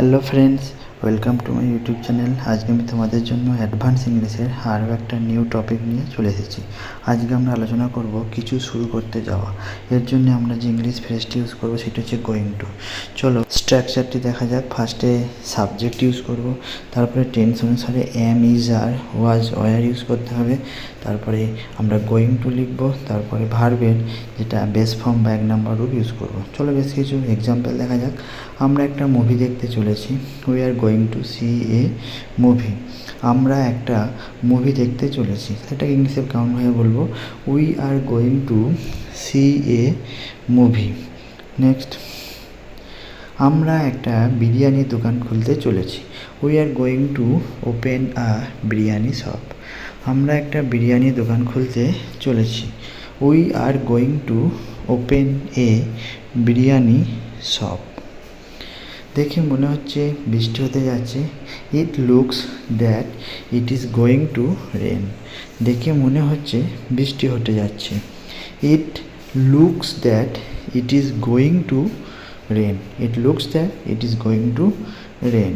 Hello friends, welcome to my YouTube channel. আজকে আমি তোমাদের জন্য অ্যাডভান্স ইংলিশের আরও একটা নিউ টপিক নিয়ে চলে এসেছি। আজকে আমরা আলোচনা করব কিছু শুরু করতে যাওয়া। এর জন্য আমরা যে ইংলিশ ফ্রেজটি ইউজ করব সেটা হচ্ছে গোয়িং টু। চলো স্ট্রাকচারটি দেখা যাক। ফার্স্টে সাবজেক্ট ইউজ করব, তারপরে টেন্স অনুসারে am, is, are, was, were use করতে হবে। তারপরে আমরা গোয়িং টু লিখব, তারপরে ভার্বের যেটা বেস ফর্ম বা 1 নম্বর রূপ ইউজ করব। চলো বেশ কিছু এক্সাম্পল দেখা যাক। আমরা একটা মুভি দেখতে চলেছি। We are going to see a movie. আমরা একটা মুভি দেখতে চলেছি, সেটাকে ইংলিশে কেমনভাবে বলবো? We are going to see a movie. Next, আমরা একটা বিরিয়ানির দোকান খুলতে চলেছি। We are going to open a biryani shop. আমরা একটা বিরিয়ানির দোকান খুলতে চলেছি। We are going to open a biryani shop. দেখে মনে হচ্ছে বৃষ্টি হতে যাচ্ছে। It looks that it is going to rain. দেখে মনে হচ্ছে বৃষ্টি হতে যাচ্ছে। It looks that it is going to rain. It looks that it is going to rain.